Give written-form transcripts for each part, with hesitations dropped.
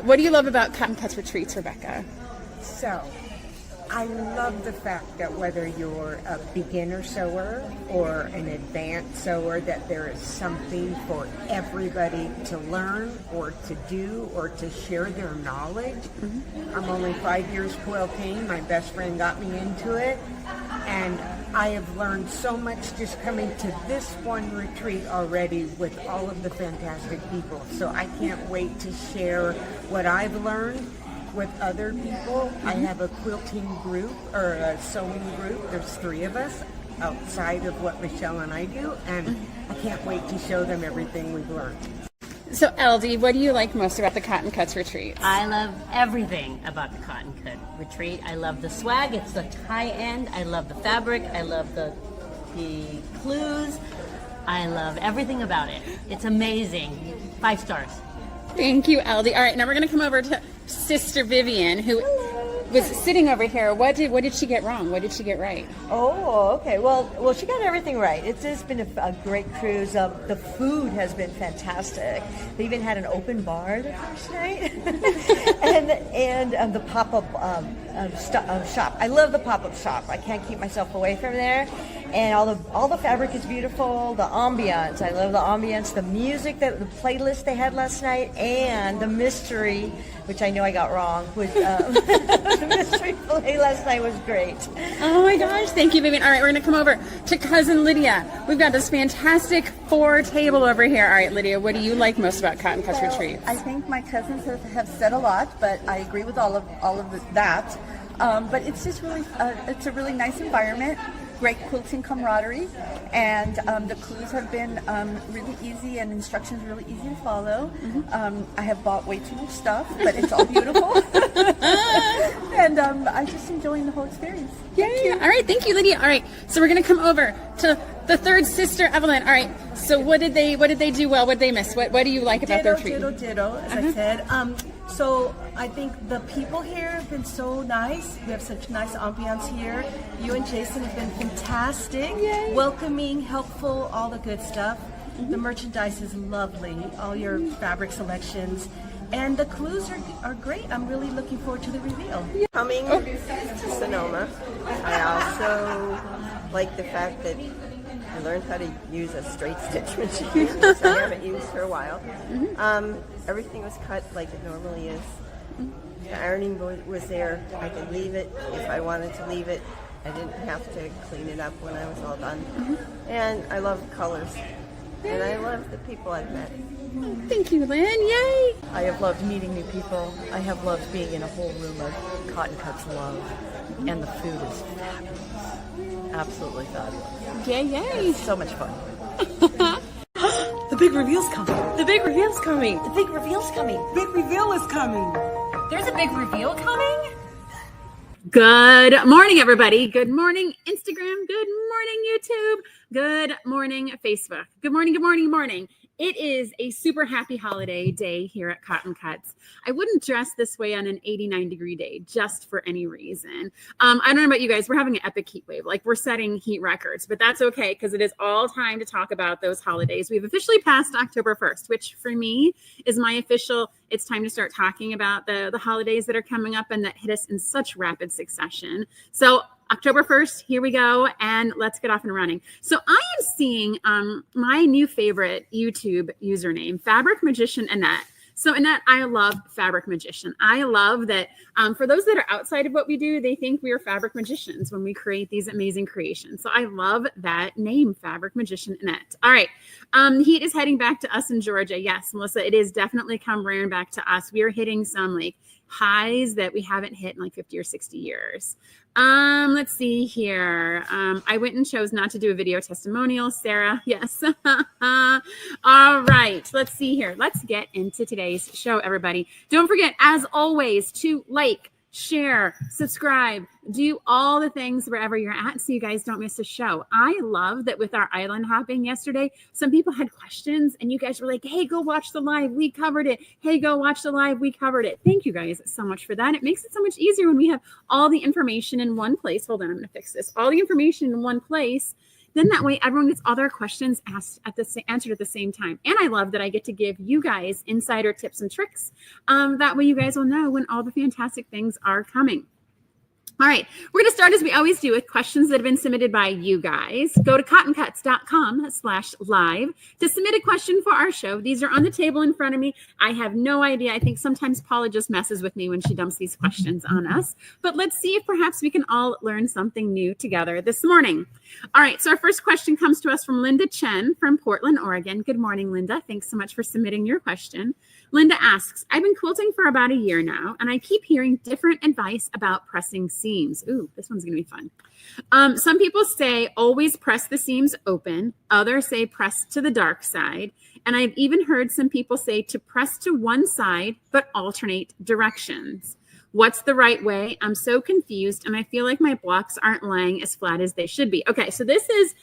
right. What do you love about Cotton Cuts Retreats, Rebecca? So, I love the fact that whether you're a beginner sewer or an advanced sewer, that there is something for everybody to learn or to do or to share their knowledge. Mm-hmm. I'm only 5 years quilting. My best friend got me into it. And I have learned so much just coming to this one retreat already with all of the fantastic people. So I can't wait to share what I've learned with other people. I have a quilting group or a sewing group. There's 3 of us outside of what Michelle and I do, and I can't wait to show them everything we've learned. So LD, what do you like most about the Cotton Cuts Retreat? I love everything about the Cotton Cut Retreat. I love the swag. It's the high end. I love the fabric. I love the clues. I love everything about it. It's amazing. 5 stars. Thank you, LD. All right, now we're going to come over to Sister Vivian, who was sitting over here. What did she get wrong? What did she get right? Oh, okay. Well, she got everything right. It's just been a great cruise. The food has been fantastic. They even had an open bar the first night, and the pop-up shop. I love the pop-up shop. I can't keep myself away from there. And all the fabric is beautiful. The ambiance, I love the ambiance. The music, the playlist they had last night, and the mystery, which I know I got wrong, was the mystery play last night was great. Oh my gosh, thank you, Vivian. All right, we're going to come over to Cousin Lydia. We've got this fantastic 4 table over here. All right, Lydia, what do you like most about Cotton Cuts Retreats? I think my cousins have said a lot, but I agree with all of that. But it's just really, it's a really nice environment. Great quilting camaraderie, and the clues have been really easy and instructions really easy to follow. Mm-hmm. I have bought way too much stuff, but it's all beautiful. And I'm just enjoying the whole experience. Yay! All right, thank you, Lydia. All right, so we're gonna come over to the 3rd sister, Evelyn. All right, so what did they do well? What did they miss? What do you like about their retreat? Ditto, as I said. So I think the people here have been so nice. We have such nice ambiance here. You and Jason have been fantastic. Yay. Welcoming, helpful, all the good stuff. Mm-hmm. The merchandise is lovely, all your fabric selections. And the clues are great. I'm really looking forward to the reveal. Coming to Sonoma, I also like the fact that I learned how to use a straight stitch machine, which I haven't used for a while. Mm-hmm. Everything was cut like it normally is. The ironing board was there. I could leave it if I wanted to leave it. I didn't have to clean it up when I was all done. Mm-hmm. And I love colors. And I love the people I've met. Thank you, Lynn. Yay! I have loved meeting new people. I have loved being in a whole room of Cotton Cuts love. And the food is fabulous. Absolutely fabulous. Yay, yay. It's so much fun. The big reveal's coming. The big reveal's coming. The big reveal's coming. Big reveal is coming. There's a big reveal coming? Good morning, everybody. Good morning, Instagram. Good morning, YouTube. Good morning, Facebook. Good morning, good morning, good morning. It is a super happy holiday day here at Cotton Cuts. I wouldn't dress this way on an 89-degree day just for any reason. I don't know about you guys. We're having an epic heat wave. Like, we're setting heat records, but that's okay because it is all time to talk about those holidays. We've officially passed October 1st, which for me is my official, it's time to start talking about the holidays that are coming up and that hit us in such rapid succession. So October 1st, here we go, and let's get off and running. So I am seeing my new favorite YouTube username, Fabric Magician Annette. So Annette, I love Fabric Magician. I love that for those that are outside of what we do, they think we are fabric magicians when we create these amazing creations. So I love that name, Fabric Magician Annette. All right, heat is heading back to us in Georgia. Yes, Melissa, it is definitely come rearing back to us. We are hitting some like highs that we haven't hit in like 50 or 60 years. Let's see here. I went and chose not to do a video testimonial, Sarah. Yes. All right. Let's see here. Let's get into today's show, everybody. Don't forget, as always, to like, share, subscribe, do all the things wherever you're at so you guys don't miss a show. I love that with our island hopping yesterday, some people had questions and you guys were like, hey, go watch the live. We covered it. Hey, go watch the live. We covered it. Thank you guys so much for that. It makes it so much easier when we have all the information in one place. Hold on, I'm going to fix this. All the information in one place Then that way everyone gets all their questions answered at the same time. And I love that I get to give you guys insider tips and tricks. That way you guys will know when all the fantastic things are coming. All right, we're going to start as we always do with questions that have been submitted by you guys. Go to cottoncuts.com/live to submit a question for our show. These are on the table in front of me. I have no idea. I think sometimes Paula just messes with me when she dumps these questions on us. But let's see if perhaps we can all learn something new together this morning. All right, so our first question comes to us from Linda Chen from Portland, Oregon. Good morning, Linda. Thanks so much for submitting your question. Linda asks, I've been quilting for about a year now, and I keep hearing different advice about pressing seams. Ooh, this one's going to be fun. Some people say always press the seams open. Others say press to the dark side. And I've even heard some people say to press to one side, but alternate directions. What's the right way? I'm so confused, and I feel like my blocks aren't laying as flat as they should be. Okay, so this is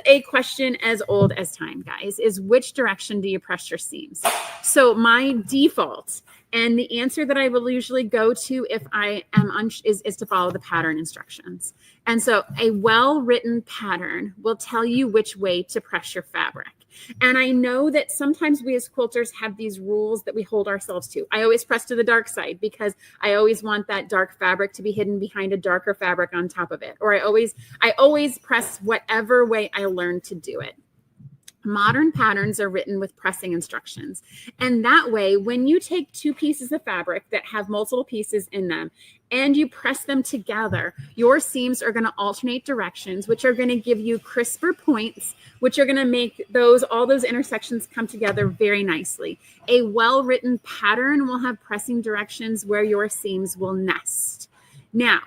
a question as old as time, guys, is which direction do you press your seams? So my default, and the answer that I will usually go to if I am is to follow the pattern instructions. And so a well-written pattern will tell you which way to press your fabric. And I know that sometimes we as quilters have these rules that we hold ourselves to. I always press to the dark side because I always want that dark fabric to be hidden behind a darker fabric on top of it. Or I always press whatever way I learned to do it. Modern patterns are written with pressing instructions. And that way, when you take two pieces of fabric that have multiple pieces in them and you press them together, your seams are going to alternate directions, which are going to give you crisper points, which are going to make all those intersections come together very nicely. A well-written pattern will have pressing directions where your seams will nest. Now,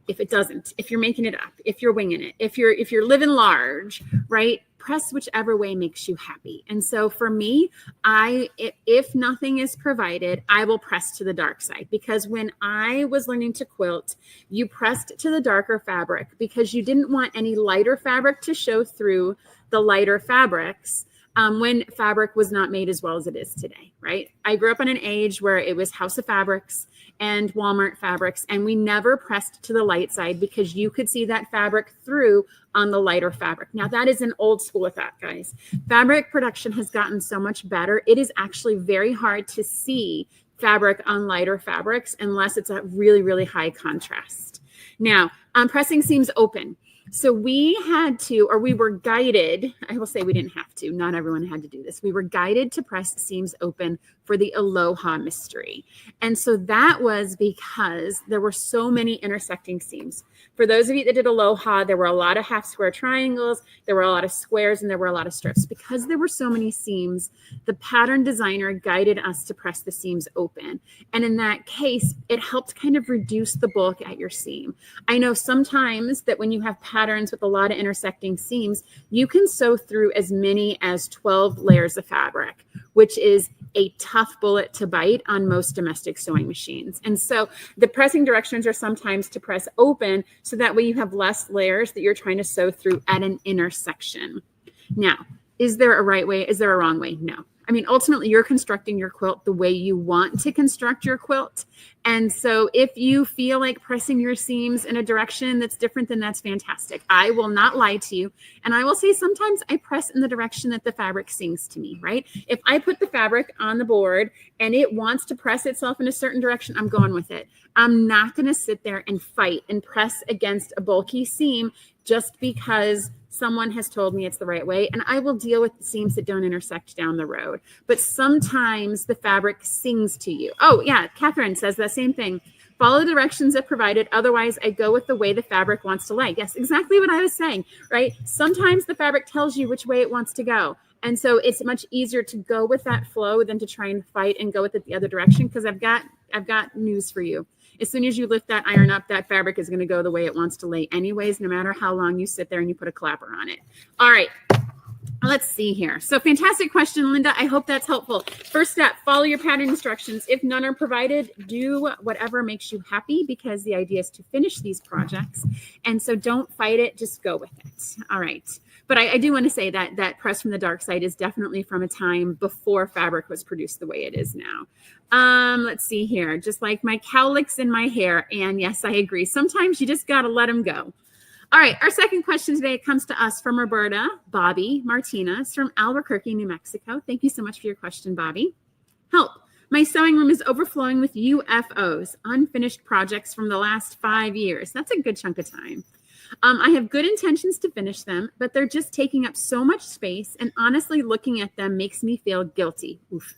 if it doesn't, if you're making it up, if you're winging it, if you're living large, right? Press whichever way makes you happy. And so for me, if nothing is provided, I will press to the dark side, because when I was learning to quilt, you pressed to the darker fabric because you didn't want any lighter fabric to show through the lighter fabrics when fabric was not made as well as it is today, right? I grew up in an age where it was House of Fabrics and Walmart fabrics, and we never pressed to the light side because you could see that fabric through on the lighter fabric. Now that is an old school of that, guys. Fabric production has gotten so much better. It is actually very hard to see fabric on lighter fabrics unless it's a really, really high contrast. Now, pressing seams open. So we were guided, I will say we didn't have to, not everyone had to do this. We were guided to press seams open for the Aloha mystery. And so that was because there were so many intersecting seams. For those of you that did Aloha, there were a lot of half square triangles, there were a lot of squares, and there were a lot of strips. Because there were so many seams, the pattern designer guided us to press the seams open. And in that case, it helped kind of reduce the bulk at your seam. I know sometimes that when you have patterns with a lot of intersecting seams, you can sew through as many as 12 layers of fabric, which is a tough bullet to bite on most domestic sewing machines. And so the pressing directions are sometimes to press open so that way you have less layers that you're trying to sew through at an intersection. Now, is there a right way? Is there a wrong way? No. I mean, ultimately, you're constructing your quilt the way you want to construct your quilt. And so if you feel like pressing your seams in a direction that's different, then that's fantastic. I will not lie to you. And I will say sometimes I press in the direction that the fabric sings to me, right? If I put the fabric on the board and it wants to press itself in a certain direction, I'm going with it. I'm not going to sit there and fight and press against a bulky seam just because someone has told me it's the right way, and I will deal with the seams that don't intersect down the road. But sometimes the fabric sings to you. Oh yeah, Catherine says the same thing. Follow the directions if provided. Otherwise, I go with the way the fabric wants to lay. Yes, exactly what I was saying, right? Sometimes the fabric tells you which way it wants to go. And so it's much easier to go with that flow than to try and fight and go with it the other direction, because I've got news for you. As soon as you lift that iron up, that fabric is going to go the way it wants to lay anyways, no matter how long you sit there and you put a clapper on it. All right, let's see here. So fantastic question, Linda. I hope that's helpful. First step, follow your pattern instructions. If none are provided, do whatever makes you happy, because the idea is to finish these projects. And so don't fight it, just go with it. All right. But I do want to say that press from the dark side is definitely from a time before fabric was produced the way it is now. Let's see here. Just like my cowlicks in my hair. And yes, I agree. Sometimes you just got to let them go. All right, our second question today comes to us from Roberta Bobby Martinez from Albuquerque, New Mexico. Thank you so much for your question, Bobby. Help. My sewing room is overflowing with UFOs, unfinished projects from the last 5 years. That's a good chunk of time. I have good intentions to finish them, but they're just taking up so much space, and honestly, looking at them makes me feel guilty. Oof.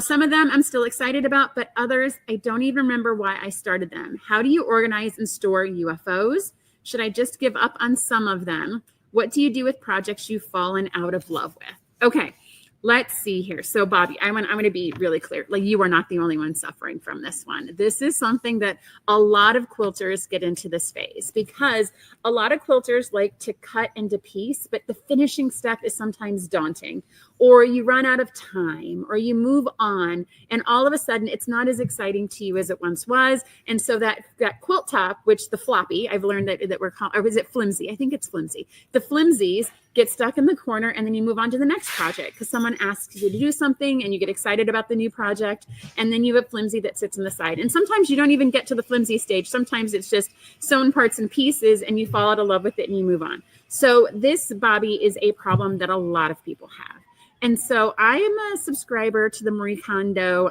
Some of them I'm still excited about, but others, I don't even remember why I started them. How do you organize and store UFOs? Should I just give up on some of them? What do you do with projects you've fallen out of love with? Okay. Let's see here. So, Bobby, I'm going to be really clear. Like, you are not the only one suffering from this one. This is something that a lot of quilters get into this phase, because a lot of quilters like to cut into piece, but the finishing step is sometimes daunting, or you run out of time, or you move on, and all of a sudden it's not as exciting to you as it once was. And so that quilt top, which the floppy, I've learned that we're called, or is it flimsy? I think it's flimsy. The flimsies get stuck in the corner, and then you move on to the next project because someone asks you to do something and you get excited about the new project, and then you have flimsy that sits on the side. And sometimes you don't even get to the flimsy stage. Sometimes it's just sewn parts and pieces and you fall out of love with it and you move on. So this, Bobby, is a problem that a lot of people have. And so I am a subscriber to the Marie Kondo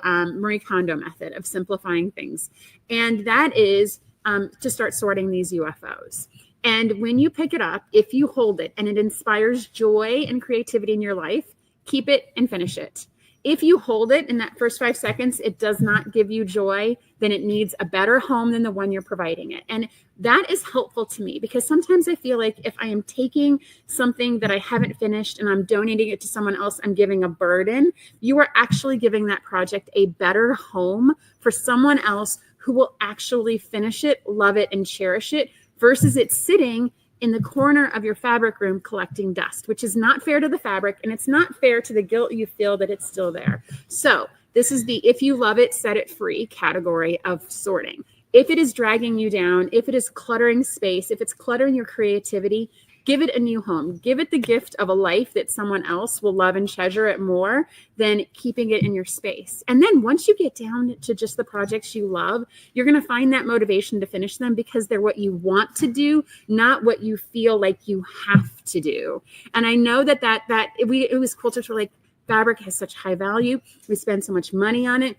method of simplifying things. And that is to start sorting these UFOs. And when you pick it up, if you hold it and it inspires joy and creativity in your life, keep it and finish it. If you hold it in that first 5 seconds, it does not give you joy, then it needs a better home than the one you're providing it. And that is helpful to me, because sometimes I feel like if I am taking something that I haven't finished and I'm donating it to someone else, I'm giving a burden. You are actually giving that project a better home for someone else who will actually finish it, love it, and cherish it, versus it sitting in the corner of your fabric room collecting dust, which is not fair to the fabric, and it's not fair to the guilt you feel that it's still there. So this is the if you love it, set it free category of sorting. If it is dragging you down, if it is cluttering space, if it's cluttering your creativity, give it a new home. Give it the gift of a life that someone else will love and treasure it more than keeping it in your space. And then once you get down to just the projects you love, you're going to find that motivation to finish them because they're what you want to do, not what you feel like you have to do. And I know that it was quilters were like, fabric has such high value. We spend so much money on it.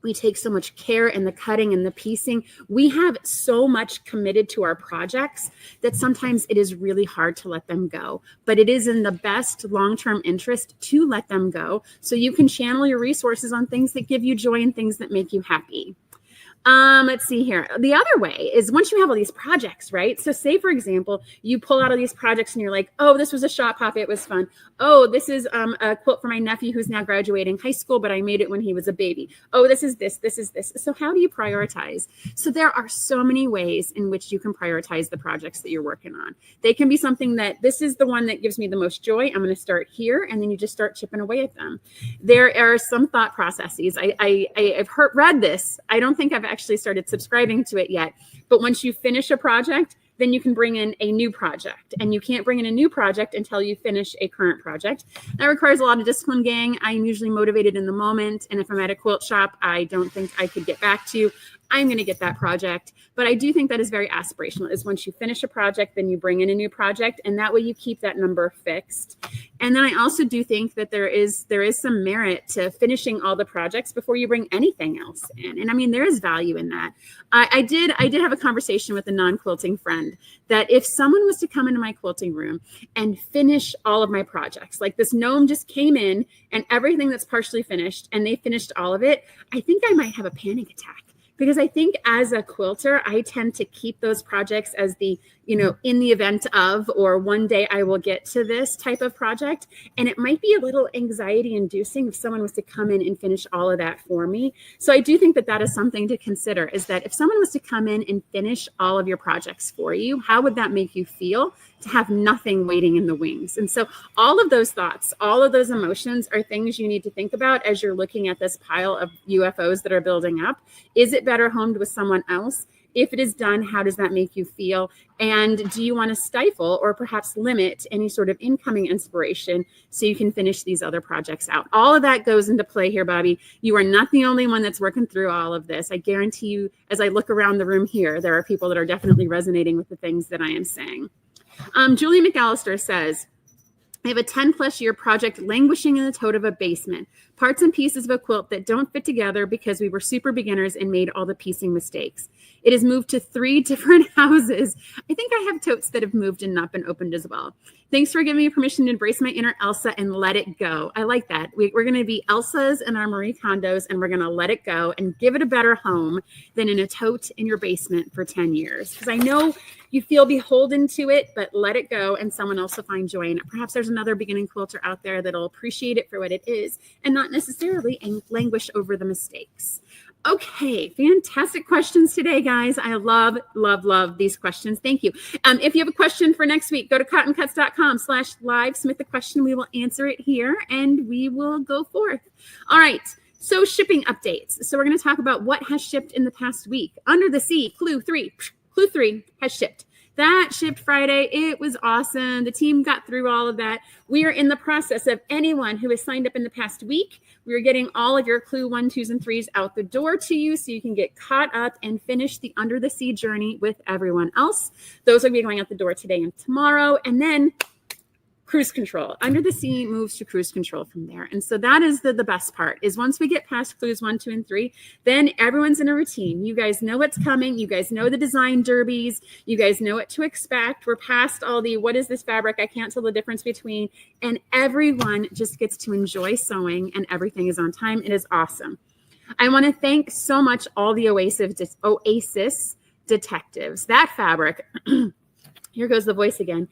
We take so much care in the cutting and the piecing. We have so much committed to our projects that sometimes it is really hard to let them go. But it is in the best long-term interest to let them go so you can channel your resources on things that give you joy and things that make you happy. Let's see here. The other way is once you have all these projects, right? So say, for example, you pull out of these projects and you're like, oh, this was a shot pop. It was fun. Oh, this is a quilt for my nephew who's now graduating high school, but I made it when he was a baby. Oh, this is this. So how do you prioritize? So there are so many ways in which you can prioritize the projects that you're working on. They can be something that this is the one that gives me the most joy. I'm going to start here. And then you just start chipping away at them. There are some thought processes. I've read this. I don't think I've actually started subscribing to it yet. But once you finish a project, then you can bring in a new project. And you can't bring in a new project until you finish a current project. That requires a lot of discipline, gang. I'm usually motivated in the moment. And if I'm at a quilt shop, I don't think I could get back to you. I'm going to get that project. But I do think that is very aspirational, is once you finish a project, then you bring in a new project. And that way you keep that number fixed. And then I also do think that there is some merit to finishing all the projects before you bring anything else in. And I mean, there is value in that. I did have a conversation with a non-quilting friend that if someone was to come into my quilting room and finish all of my projects, like this gnome just came in and everything that's partially finished and they finished all of it, I think I might have a panic attack. Because I think as a quilter, I tend to keep those projects as the, in the event of, or one day I will get to this type of project. And it might be a little anxiety inducing if someone was to come in and finish all of that for me. So I do think that that is something to consider, is that if someone was to come in and finish all of your projects for you, how would that make you feel to have nothing waiting in the wings? And so all of those thoughts, all of those emotions are things you need to think about as you're looking at this pile of UFOs that are building up. Is it better homed with someone else? If it is done, how does that make you feel? And do you want to stifle or perhaps limit any sort of incoming inspiration so you can finish these other projects out? All of that goes into play here, Bobby. You are not the only one that's working through all of this. I guarantee you, as I look around the room here, there are people that are definitely resonating with the things that I am saying. Julie McAllister says, I have a 10+ year project languishing in the tote of a basement. Parts and pieces of a quilt that don't fit together because we were super beginners and made all the piecing mistakes. It has moved to 3 different houses. I think I have totes that have moved and not been opened as well. Thanks for giving me permission to embrace my inner Elsa and let it go. I like that. We're going to be Elsas in our Marie Kondos, and we're going to let it go and give it a better home than in a tote in your basement for 10 years. Because I know you feel beholden to it, but let it go and someone else will find joy in it. Perhaps there's another beginning quilter out there that'll appreciate it for what it is and not necessarily languish over the mistakes. Okay, fantastic questions today, guys. I love, love, love these questions. Thank you. If you have a question for next week, go to cottoncuts.com/live, submit the question. We will answer it here and we will go forth. All right, so shipping updates. So we're going to talk about what has shipped in the past week. Under the Sea, Clue 3 has shipped. That shipped Friday. It was awesome. The team got through all of that. We are in the process of anyone who has signed up in the past week. We are getting all of your Clue 1, 2s, and 3s out the door to you so you can get caught up and finish the Under the Sea journey with everyone else. Those will be going out the door today and tomorrow. And then cruise control. Under the Sea moves to cruise control from there. And so that is the best part, is once we get past Clues 1, 2, and 3, then everyone's in a routine. You guys know what's coming. You guys know the design derbies. You guys know what to expect. We're past all the, what is this fabric? I can't tell the difference between. And everyone just gets to enjoy sewing and everything is on time. It is awesome. I want to thank so much all the Oasis detectives. That fabric, here goes the voice again.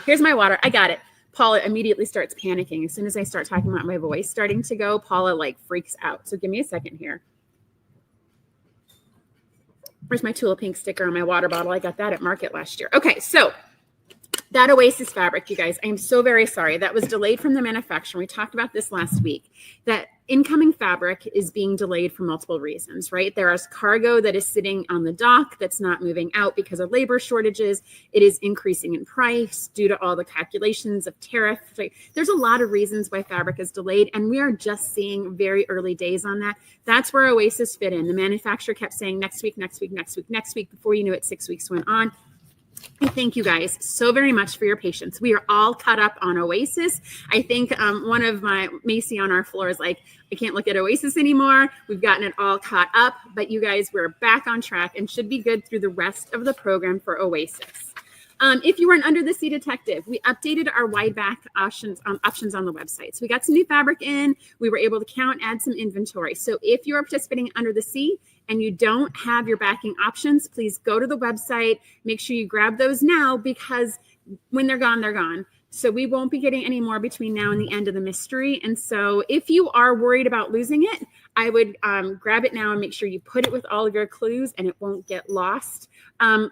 Here's my water. I got it. Paula immediately starts panicking. As soon as I start talking about my voice starting to go, Paula like freaks out. So give me a second here. Where's my Tula Pink sticker on my water bottle? I got that at Market last year. Okay, so that Oasis fabric, you guys, I am so very sorry. That was delayed from the manufacturer. We talked about this last week. That incoming fabric is being delayed for multiple reasons, right? There is cargo that is sitting on the dock that's not moving out because of labor shortages. It is increasing in price due to all the calculations of tariff. There's a lot of reasons why fabric is delayed, and we are just seeing very early days on that. That's where Oasis fit in. The manufacturer kept saying next week, next week, next week, next week. Before you knew it, 6 weeks went on. I thank you guys so very much for your patience. We are all caught up on Oasis. I think one of my Macy on our floor is like, I can't look at Oasis anymore. We've gotten it all caught up, but you guys, we're back on track and should be good through the rest of the program for Oasis. If you were an Under the Sea detective, we updated our wide back options on the website. So we got some new fabric in. We were able to count, add some inventory. So if you are participating in Under the Sea and you don't have your backing options, please go to the website. Make sure you grab those now, because when they're gone, they're gone. So we won't be getting any more between now and the end of the mystery. And so if you are worried about losing it, I would grab it now and make sure you put it with all of your clues and it won't get lost.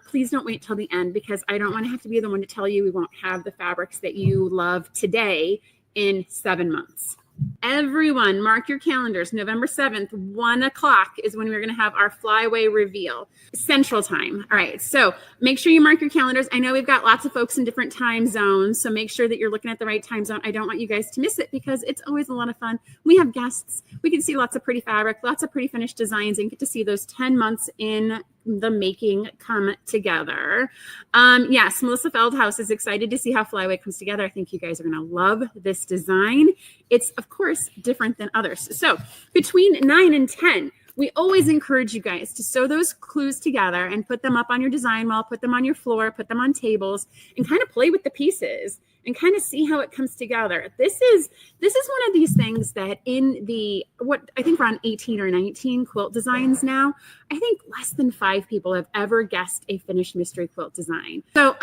Please don't wait till the end, because I don't want to have to be the one to tell you we won't have the fabrics that you love today in 7 months. Everyone, mark your calendars. November 7th, 1 o'clock is when we're going to have our flyaway reveal, Central Time. All right, so make sure you mark your calendars. I know we've got lots of folks in different time zones, so make sure that you're looking at the right time zone. I don't want you guys to miss it, because it's always a lot of fun. We have guests. We can see lots of pretty fabric, lots of pretty finished designs, and get to see those 10 months in the making come together. Yes, Melissa Feldhaus is excited to see how Flyaway comes together. I think you guys are going to love this design. It's, of course, different than others. So between 9 and 10, we always encourage you guys to sew those clues together and put them up on your design wall, put them on your floor, put them on tables, and kind of play with the pieces and kind of see how it comes together. This is one of these things that in the, what I think we're on 18 or 19 quilt designs now, I think less than 5 people have ever guessed a finished mystery quilt design. So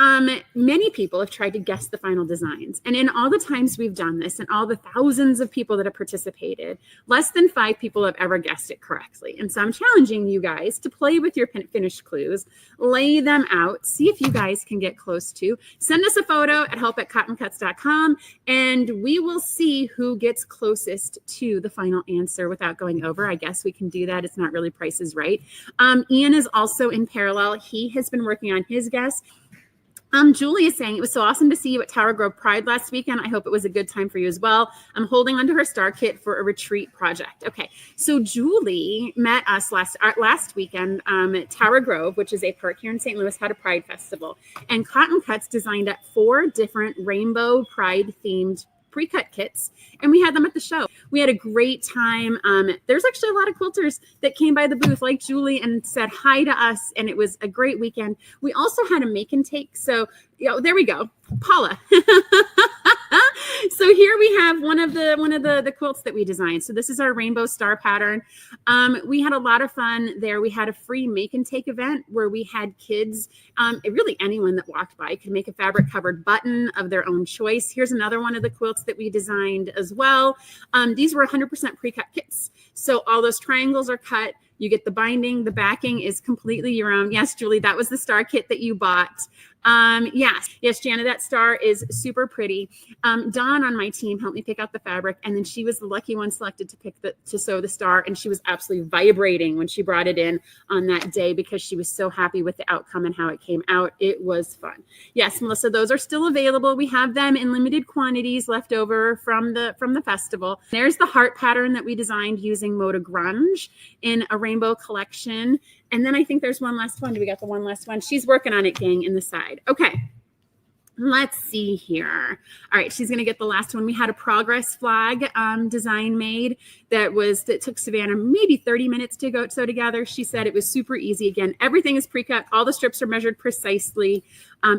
many people have tried to guess the final designs. And in all the times we've done this and all the thousands of people that have participated, less than 5 people have ever guessed it correctly. And so I'm challenging you guys to play with your finished clues, lay them out, see if you guys can get close to. Send us a photo at help@cottoncuts.com cottoncuts.com, and we will see who gets closest to the final answer without going over. I guess we can do that. It's not really Price is Right. Ian is also in parallel. He has been working on his guess. Julie is saying, it was so awesome to see you at Tower Grove Pride last weekend. I hope it was a good time for you as well. I'm holding onto her star kit for a retreat project. Okay, so Julie met us last weekend at Tower Grove, which is a park here in St. Louis, had a Pride festival. And Cotton Cuts designed up 4 different rainbow Pride themed pre-cut kits, and we had them at the show. We had a great time. There's actually a lot of quilters that came by the booth like Julie and said hi to us, and it was a great weekend. We also had a make and take. So, there we go. Paula. So here we have one of the quilts that we designed. So this is our rainbow star pattern. We had a lot of fun there. We had a free make and take event where we had kids, really anyone that walked by could make a fabric covered button of their own choice. Here's another one of the quilts that we designed as well. These were 100% pre-cut kits. So all those triangles are cut. You get the binding. The backing is completely your own. Yes, Julie, that was the star kit that you bought. Yes, Jana, that star is super pretty. Dawn on my team helped me pick out the fabric, and then she was the lucky one selected to sew the star, and she was absolutely vibrating when she brought it in on that day because she was so happy with the outcome and how it came out. It was fun. Yes, Melissa, those are still available. We have them in limited quantities left over from the festival. There's the heart pattern that we designed using Moda Grunge in a rainbow collection. And then I think there's one last one. Do we got the one last one? She's working on it, gang, in the side. Okay. Let's see here. All right, she's going to get the last one. We had a progress flag design made that took Savannah maybe 30 minutes to go sew together. She said it was super easy. Again, everything is pre-cut. All the strips are measured precisely.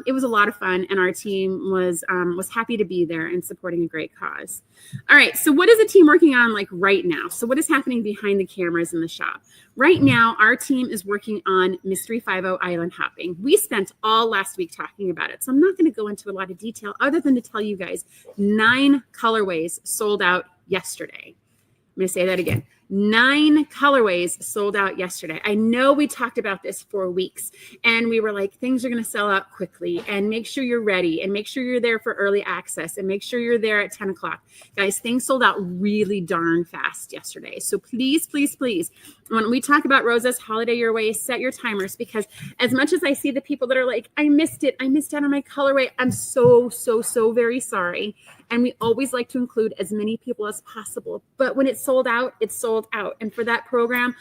It was a lot of fun, and our team was happy to be there and supporting a great cause. All right, so what is the team working on like right now? So what is happening behind the cameras in the shop? Right now, our team is working on Mystery 50 Island Hopping. We spent all last week talking about it, so I'm not going to go into a lot of detail other than to tell you guys 9 colorways sold out yesterday. I'm going to say that again. 9 colorways sold out yesterday. I know we talked about this for weeks, and we were like, things are going to sell out quickly, and make sure you're ready, and make sure you're there for early access, and make sure you're there at 10 o'clock. Guys, things sold out really darn fast yesterday. So please, please, please, when we talk about Rosa's Holiday Your Way, set your timers, because as much as I see the people that are like, I missed it, I missed out on my colorway, I'm so very sorry. And we always like to include as many people as possible. But when it's sold out, it's sold out. And for that program,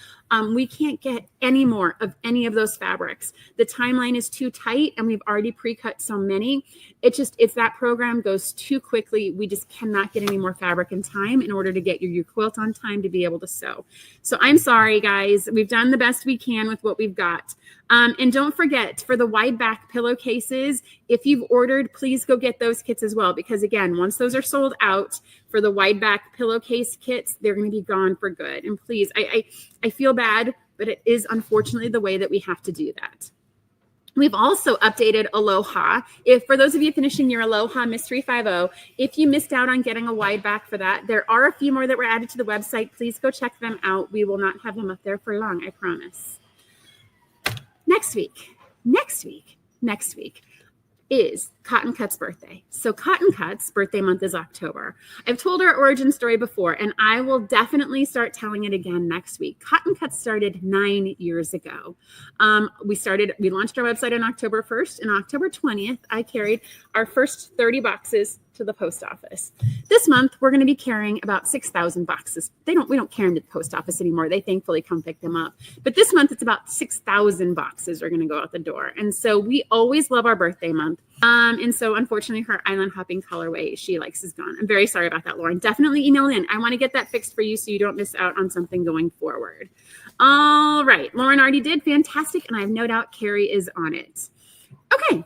we can't get any more of any of those fabrics. The timeline is too tight, and we've already pre-cut so many. It's that program goes too quickly. We just cannot get any more fabric in time in order to get your quilt on time to be able to sew. So I'm sorry, guys. We've done the best we can with what we've got. And don't forget, for the wide back pillowcases, if you've ordered, please go get those kits as well. Because again, once those are sold out for the wide back pillowcase kits, they're going to be gone for good. And please, I feel bad, but it is unfortunately the way that we have to do that. We've also updated Aloha. For those of you finishing your Aloha Mystery 50, if you missed out on getting a wide back for that, there are a few more that were added to the website. Please go check them out. We will not have them up there for long, I promise. Next week is Cotton Cuts' birthday. So Cotton Cuts' birthday month is October. I've told our origin story before, and I will definitely start telling it again next week. Cotton Cuts started 9 years ago. We launched our website on October 1st, and October 20th, I carried our first 30 boxes to the post office. This month, we're going to be carrying about 6,000 boxes. We don't carry them to the post office anymore. They thankfully come pick them up. But this month, it's about 6,000 boxes are going to go out the door. And so we always love our birthday month. And so unfortunately, her island hopping colorway she likes is gone. I'm very sorry about that, Lauren. Definitely email in. I want to get that fixed for you so you don't miss out on something going forward. All right. Lauren already did. Fantastic. And I have no doubt Carrie is on it. Okay.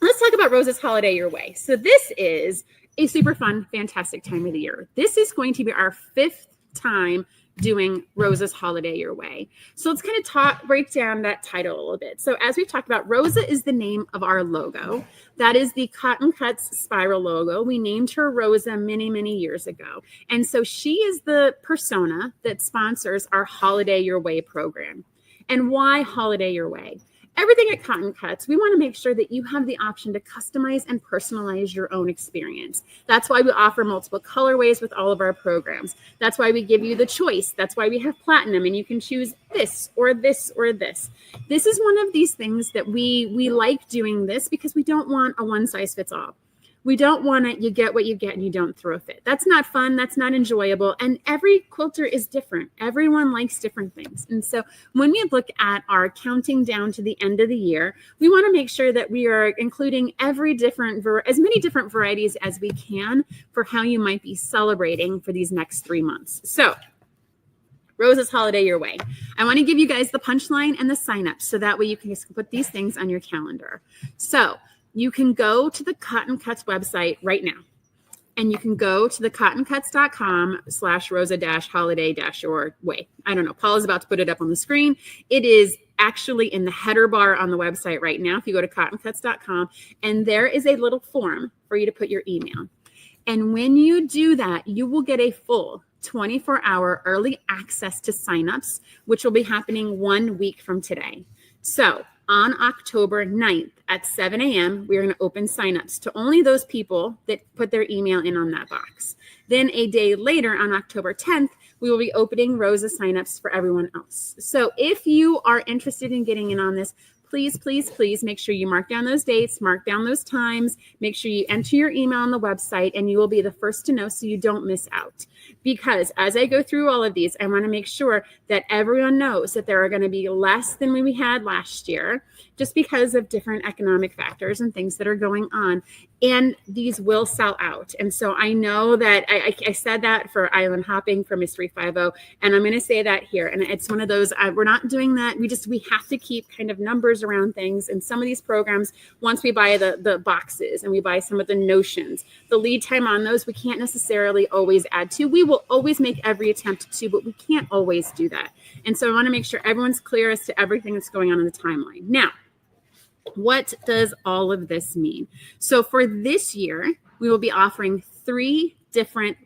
Let's talk about Rosa's Holiday Your Way. So this is a super fun, fantastic time of the year. This is going to be our 5th time doing Rosa's Holiday Your Way. So let's kind of break down that title a little bit. So as we've talked about, Rosa is the name of our logo. That is the Cotton Cuts spiral logo. We named her Rosa many, many years ago. And so she is the persona that sponsors our Holiday Your Way program. And why Holiday Your Way? everything at Cotton Cuts, we want to make sure that you have the option to customize and personalize your own experience. That's why we offer multiple colorways with all of our programs. That's why we give you the choice. That's why we have platinum, and you can choose this or this or this. This is one of these things that we like doing this because we don't want a one size fits all. We don't want it, you get what you get and you don't throw a fit. That's not fun. That's not enjoyable. And every quilter is different. Everyone likes different things. And so when we look at our counting down to the end of the year, we want to make sure that we are including as many different varieties as we can for how you might be celebrating for these next 3 months. So Rosa's Holiday Your Way. I want to give you guys the punchline and the sign up so that way you can just put these things on your calendar. So you can go to the Cotton Cuts website right now, and you can go to the cottoncuts.com/Rosa-holiday-your way. I don't know. Paul is about to put it up on the screen. It is actually in the header bar on the website right now. If you go to cottoncuts.com, and there is a little form for you to put your email. And when you do that, you will get a full 24-hour early access to signups, which will be happening 1 week from today. So on October 9th at 7 a.m., we're going to open signups to only those people that put their email in on that box. Then a day later on October 10th, we will be opening Rosa signups for everyone else. So if you are interested in getting in on this, please, please, please make sure you mark down those dates, mark down those times, make sure you enter your email on the website, and you will be the first to know so you don't miss out. Because as I go through all of these, I want to make sure that everyone knows that there are going to be less than we had last year, just because of different economic factors and things that are going on. And these will sell out. And so I know that I said that for Island Hopping for Mystery 50, and I'm going to say that here. And it's one of those, we're not doing that. We have to keep kind of numbers around things. And some of these programs, once we buy the boxes and we buy some of the notions, the lead time on those, we can't necessarily always add to. We will always make every attempt to, but we can't always do that. And so I want to make sure everyone's clear as to everything that's going on in the timeline. Now, what does all of this mean? So for this year, we will be offering three different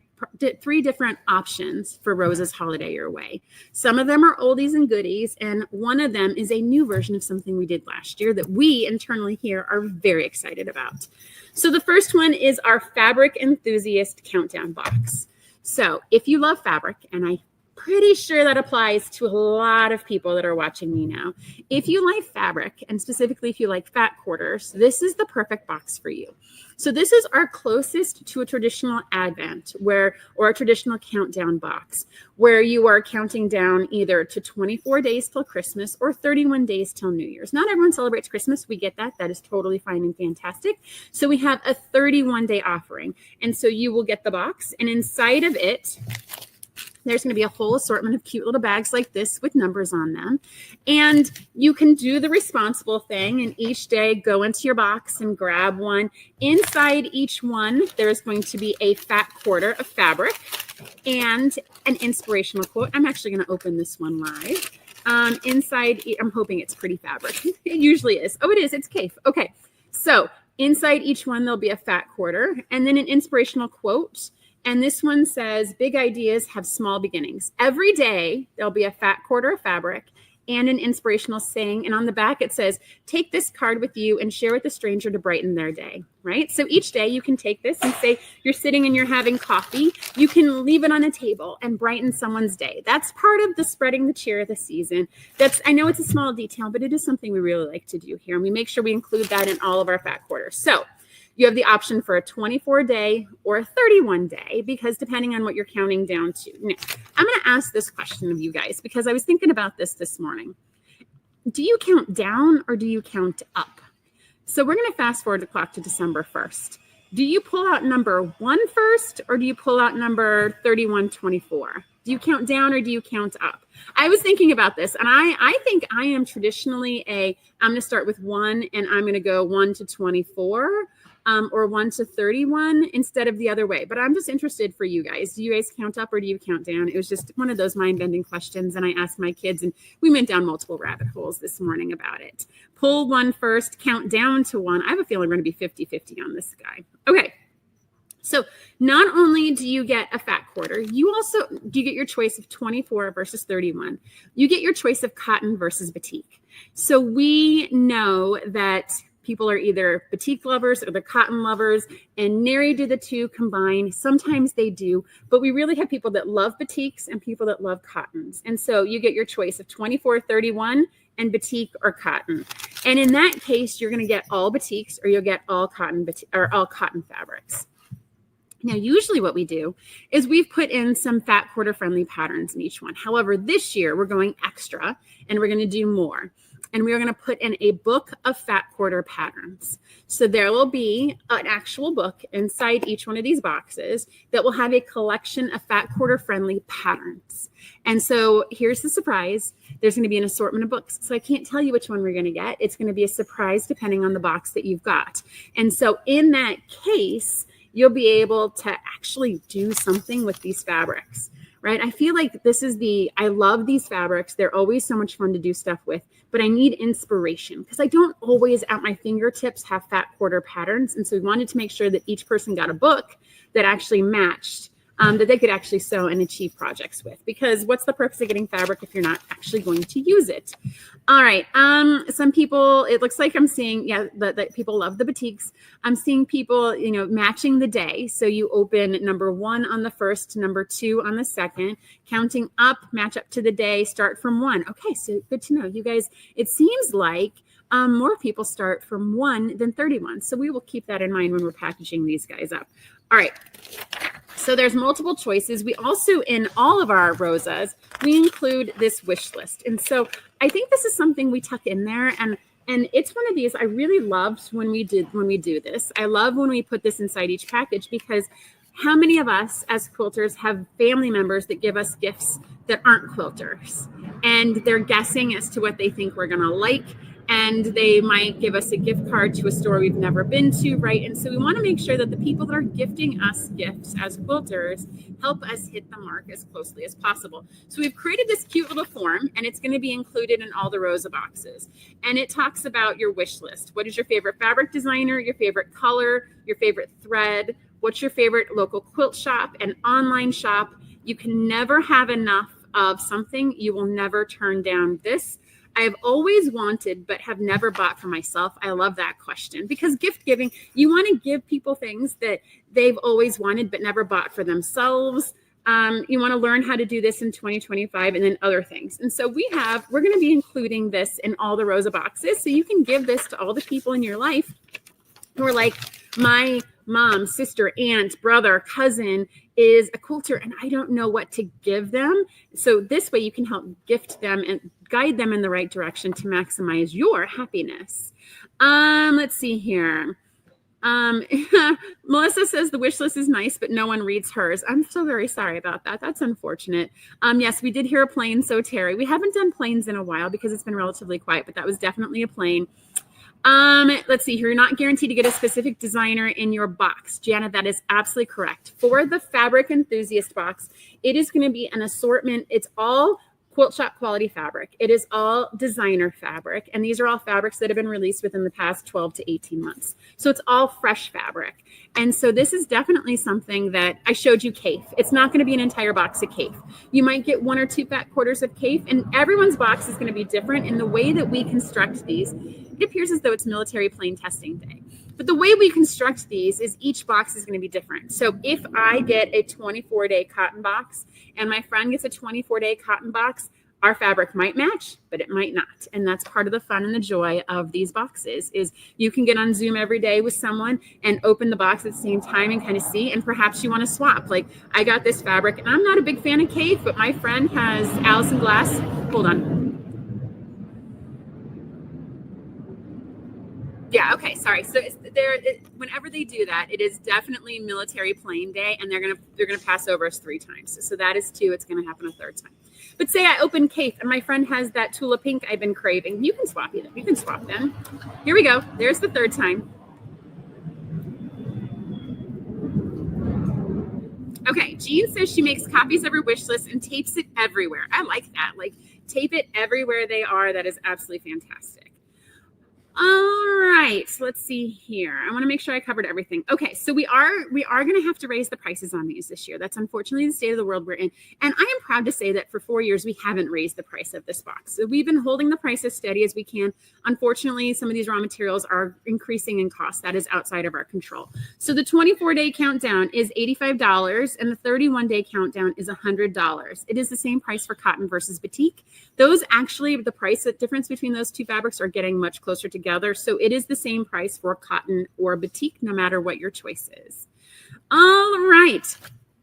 options for Rosa's Holiday Your Way. Some of them are oldies and goodies, and one of them is a new version of something we did last year that we internally here are very excited about. So the first one is our Fabric Enthusiast Countdown Box. So if you love fabric, and I'm pretty sure that applies to a lot of people that are watching me now. If you like fabric, and specifically if you like fat quarters, this is the perfect box for you. So this is our closest to a traditional Advent or a traditional countdown box, where you are counting down either to 24 days till Christmas or 31 days till New Year's. Not everyone celebrates Christmas. We get that. That is totally fine and fantastic. So we have a 31-day offering. And so you will get the box, and inside of it, there's going to be a whole assortment of cute little bags like this with numbers on them. And you can do the responsible thing and each day go into your box and grab one. Inside each one, there's going to be a fat quarter of fabric and an inspirational quote. I'm actually going to open this one live. Inside, I'm hoping it's pretty fabric. It usually is. Oh, it is. It's Cafe. Okay. So inside each one, there'll be a fat quarter and then an inspirational quote. And this one says, big ideas have small beginnings. Every day, there'll be a fat quarter of fabric and an inspirational saying. And on the back, it says, take this card with you and share with a stranger to brighten their day, right? So each day you can take this and say you're sitting and you're having coffee. You can leave it on a table and brighten someone's day. That's part of the spreading the cheer of the season. I know it's a small detail, but it is something we really like to do here. And we make sure we include that in all of our fat quarters. So you have the option for a 24-day or a 31-day, because depending on what you're counting down to. Now, I'm going to ask this question of you guys because I was thinking about this morning. Do you count down or do you count up? So we're going to fast forward the clock to December 1st. Do you pull out number 1 first or do you pull out number 3124? Do you count down or do you count up? I was thinking about this, and I think I am traditionally I'm going to start with 1 and I'm going to go 1 to 24. Or 1 to 31 instead of the other way. But I'm just interested for you guys. Do you guys count up or do you count down? It was just one of those mind-bending questions, and I asked my kids, and we went down multiple rabbit holes this morning about it. Pull 1 first, count down to 1. I have a feeling we're going to be 50-50 on this guy. Okay. So not only do you get a fat quarter, you get your choice of 24 versus 31. You get your choice of cotton versus batik. So we know that people are either batik lovers or they're cotton lovers, and nary do the two combine. Sometimes they do, but we really have people that love batiks and people that love cottons. And so you get your choice of 2431 and batik or cotton. And in that case, you're going to get all batiks or you'll get all cotton or all cotton fabrics. Now, usually what we do is we've put in some fat quarter friendly patterns in each one. However, this year we're going extra and we're going to do more. And we're going to put in a book of fat quarter patterns. So there will be an actual book inside each one of these boxes that will have a collection of fat quarter friendly patterns. And so here's the surprise. There's going to be an assortment of books. So I can't tell you which one we're going to get. It's going to be a surprise depending on the box that you've got. And so in that case, you'll be able to actually do something with these fabrics, right? I feel like I love these fabrics. They're always so much fun to do stuff with, but I need inspiration because I don't always at my fingertips have fat quarter patterns. And so we wanted to make sure that each person got a book that actually matched, that they could actually sew and achieve projects with, because what's the purpose of getting fabric if you're not actually going to use it? All right. Some people, it looks like I'm seeing, that people love the batiks. I'm seeing people, matching the day. So you open number 1 on the first, number 2 on the second, counting up, match up to the day, start from 1. Okay. So good to know, you guys. It seems like more people start from 1 than 31. So we will keep that in mind when we're packaging these guys up. All right. So there's multiple choices. We also, in all of our Rosas, we include this wish list. And so I think this is something we tuck in there. And it's one of these I really loved when we do this. I love when we put this inside each package, because how many of us as quilters have family members that give us gifts that aren't quilters? And they're guessing as to what they think we're going to like. And they might give us a gift card to a store we've never been to, right? And so we want to make sure that the people that are gifting us gifts as quilters help us hit the mark as closely as possible. So we've created this cute little form, and it's going to be included in all the Rosa boxes. And it talks about your wish list. What is your favorite fabric designer, your favorite color, your favorite thread? What's your favorite local quilt shop and online shop? You can never have enough of something. You will never turn down this. I've always wanted, but have never bought for myself. I love that question, because gift giving, you want to give people things that they've always wanted, but never bought for themselves. You want to learn how to do this in 2025 and then other things. And so we're going to be including this in all the Rosa boxes. So you can give this to all the people in your life who are like, my mom, sister, aunt, brother, cousin is a quilter and I don't know what to give them. So this way you can help gift them and guide them in the right direction to maximize your happiness. Let's see here. Melissa says the wish list is nice, but no one reads hers. I'm so very sorry about that. That's unfortunate. Yes, we did hear a plane. So Terry, we haven't done planes in a while because it's been relatively quiet, but that was definitely a plane. Let's see here. You're not guaranteed to get a specific designer in your box. Jana, that is absolutely correct. For the fabric enthusiast box, it is going to be an assortment. It's all quilt shop quality fabric. It is all designer fabric. And these are all fabrics that have been released within the past 12 to 18 months. So it's all fresh fabric. And so this is definitely something that I showed you Cafe. It's not going to be an entire box of Cafe. You might get 1 or 2 fat quarters of Cafe, and everyone's box is going to be different in the way that we construct these. It appears as though it's military plane testing day. But the way we construct these is each box is going to be different. So if I get a 24-day cotton box and my friend gets a 24-day cotton box, our fabric might match, but it might not. And that's part of the fun and the joy of these boxes is you can get on Zoom every day with someone and open the box at the same time and kind of see, and perhaps you want to swap. Like I got this fabric and I'm not a big fan of Cafe, but my friend has Allison Glass. Hold on. Yeah, okay, sorry. So whenever they do that, it is definitely military plane day, and they're gonna pass over us 3 times. So that is 2. It's gonna happen a 3rd time. But say I open Cafe and my friend has that Tula Pink I've been craving. You can swap them. You can swap them. Here we go. There's the 3rd time. Okay, Jean says she makes copies of her wish list and tapes it everywhere. I like that. Like tape it everywhere they are. That is absolutely fantastic. All right, so let's see here. I want to make sure I covered everything. Okay, so we are going to have to raise the prices on these this year. That's unfortunately the state of the world we're in. And I am proud to say that for 4 years we haven't raised the price of this box. So we've been holding the price as steady as we can. Unfortunately, some of these raw materials are increasing in cost. That is outside of our control. So the 24-day countdown is $85 and the 31-day countdown is $100. It is the same price for cotton versus batik. Those actually, the price difference between those two fabrics are getting much closer together. So it is the same price for cotton or batik, no matter what your choice is. All right,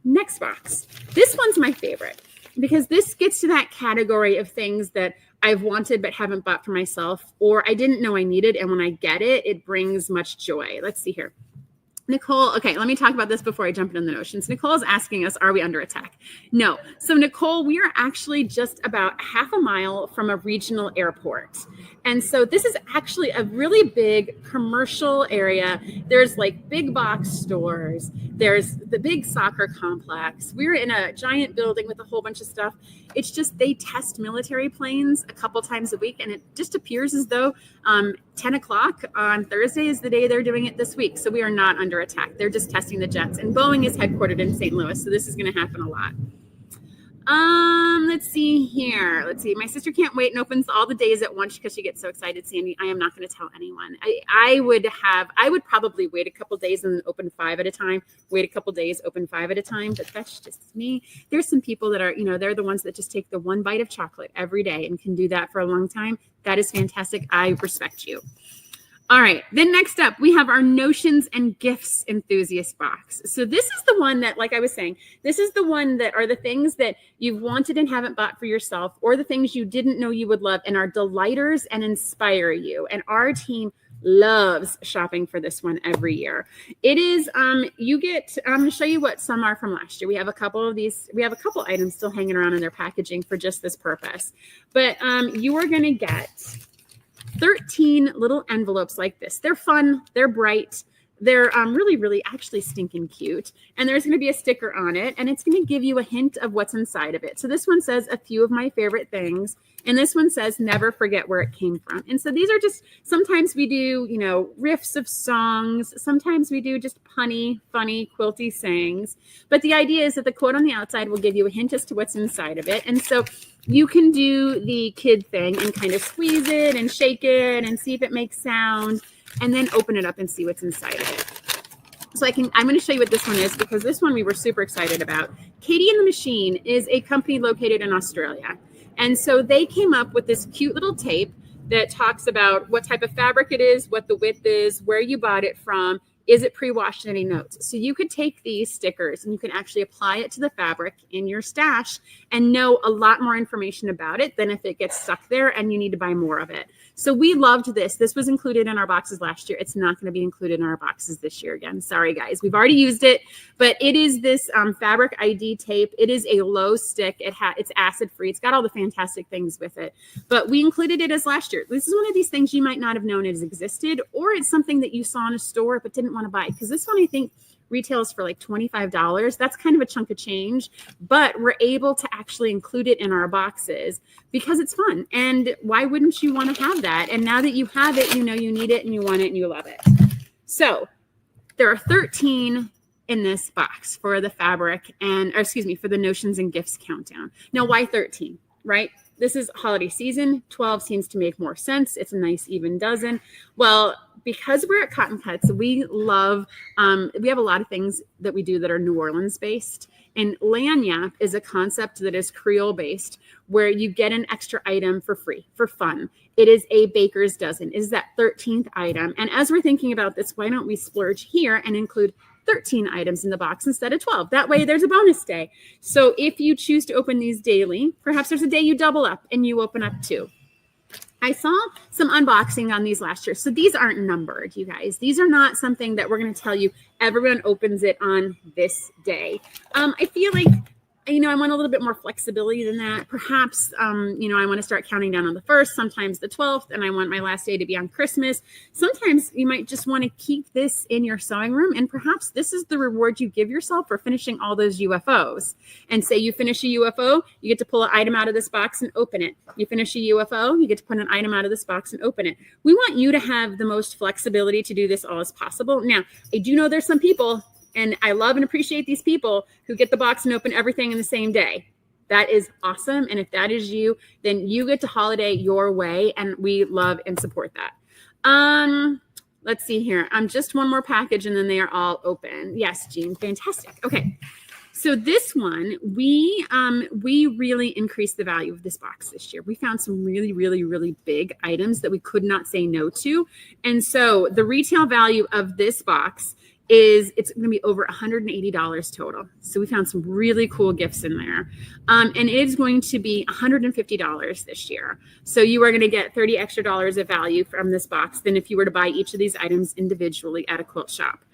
next box. This one's my favorite because this gets to that category of things that I've wanted but haven't bought for myself, or I didn't know I needed. And when I get it, it brings much joy. Let's see here. Nicole, okay, let me talk about this before I jump into the notions. Nicole is asking us, are we under attack? No. So Nicole, we are actually just about half a mile from a regional airport. And so this is actually a really big commercial area. There's like big box stores. There's the big soccer complex. We're in a giant building with a whole bunch of stuff. It's just they test military planes a couple times a week. And it just appears as though 10 o'clock on Thursday is the day they're doing it this week. So we are not under attack. They're just testing the jets. And Boeing is headquartered in St. Louis. So this is going to happen a lot. Let's see here. Let's see. My sister can't wait and opens all the days at once because she gets so excited, Sandy. I am not going to tell anyone. I would probably wait a couple days and open 5 at a time, wait a couple days, open 5 at a time, but that's just me. There's some people that are, they're the ones that just take the one bite of chocolate every day and can do that for a long time. That is fantastic. I respect you. All right, then next up, we have our Notions and Gifts Enthusiast box. So this is the one that, like I was saying, this is the one that are the things that you've wanted and haven't bought for yourself, or the things you didn't know you would love and are delighters and inspire you. And our team loves shopping for this one every year. It is, I'm going to show you what some are from last year. We have a couple of these, we have a couple items still hanging around in their packaging for just this purpose. But you are going to get 13 little envelopes like this. They're fun. They're bright. They're really, really actually stinking cute. And there's going to be a sticker on it, and it's going to give you a hint of what's inside of it. So this one says a few of my favorite things. And this one says, never forget where it came from. And so these are just, sometimes we do, riffs of songs. Sometimes we do just punny, funny, quilty sayings. But the idea is that the quote on the outside will give you a hint as to what's inside of it. And so you can do the kid thing and kind of squeeze it and shake it and see if it makes sound, and then open it up and see what's inside of it. So I'm going to show you what this one is, because this one we were super excited about. Katie and the Machine is a company located in Australia. And so they came up with this cute little tape that talks about what type of fabric it is, what the width is, where you bought it from, is it pre-washed, any notes. So you could take these stickers and you can actually apply it to the fabric in your stash and know a lot more information about it than if it gets stuck there and you need to buy more of it. So we loved this. This was included in our boxes last year. It's not going to be included in our boxes this year again. Sorry, guys. We've already used it, but it is this fabric ID tape. It is a low stick. It's acid free. It's got all the fantastic things with it, but we included it as last year. This is one of these things you might not have known it existed, or it's something that you saw in a store but didn't want to buy, because this one I think retails for like $25. That's kind of a chunk of change, but we're able to actually include it in our boxes because it's fun. And why wouldn't you want to have that? And now that you have it, you know you need it and you want it and you love it. So there are 13 in this box for the fabric for the Notions and Gifts countdown. Now, why 13, right? This is holiday season. 12 seems to make more sense. It's a nice even dozen. Well, because we're at Cotton Cuts, we love, we have a lot of things that we do that are New Orleans based. And lanyap is a concept that is Creole based, where you get an extra item for free, for fun. It is a baker's dozen. It is that 13th item. And as we're thinking about this, why don't we splurge here and include 13 items in the box instead of 12. That way there's a bonus day. So if you choose to open these daily, perhaps there's a day you double up and you open up 2. I saw some unboxing on these last year. So these aren't numbered, you guys. These are not something that we're going to tell you everyone opens it on this day. I feel like I want a little bit more flexibility than that. Perhaps, I want to start counting down on the 1st, sometimes the 12th, and I want my last day to be on Christmas. Sometimes you might just want to keep this in your sewing room, and perhaps this is the reward you give yourself for finishing all those UFOs. And say you finish a UFO, you get to pull an item out of this box and open it. You finish a UFO, you get to put an item out of this box and open it. We want you to have the most flexibility to do this all as possible. Now, I do know there's some people, and I love and appreciate these people who get the box and open everything in the same day. That is awesome. And if that is you, then you get to holiday your way, and we love and support that. Let's see here. Just one more package and then they are all open. Yes, Jean, fantastic. Okay. So this one, we really increased the value of this box this year. We found some really, really, really big items that we could not say no to. And so the retail value of this box it's going to be over $180 total. So we found some really cool gifts in there. And it is going to be $150 this year. So you are going to get $30 extra of value from this box than if you were to buy each of these items individually at a quilt shop.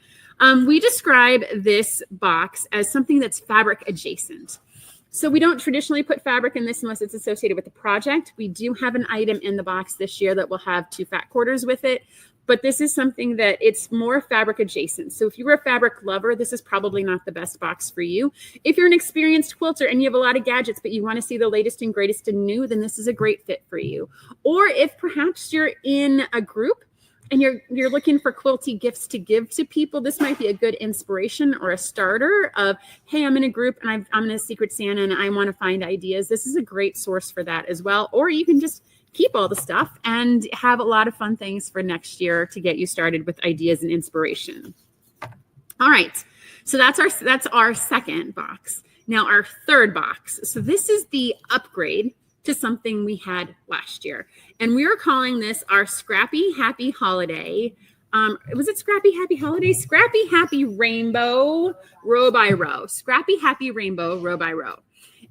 We describe this box as something that's fabric adjacent. So we don't traditionally put fabric in this unless it's associated with the project. We do have an item in the box this year that will have 2 fat quarters with it. But this is something that it's more fabric adjacent. So if you were a fabric lover, this is probably not the best box for you. If you're an experienced quilter and you have a lot of gadgets, but you want to see the latest and greatest and new, then this is a great fit for you. Or if perhaps you're in a group and you're looking for quilty gifts to give to people, this might be a good inspiration or a starter of, hey, I'm in a group and I'm in a Secret Santa and I want to find ideas. This is a great source for that as well. Or you can just keep all the stuff and have a lot of fun things for next year to get you started with ideas and inspiration. All right. So that's our second box. Now our third box. So this is the upgrade to something we had last year. And we are calling this our Scrappy Happy Holiday. Was it Scrappy Happy Holiday? Scrappy Happy Rainbow Row by Row. Scrappy Happy Rainbow Row by Row.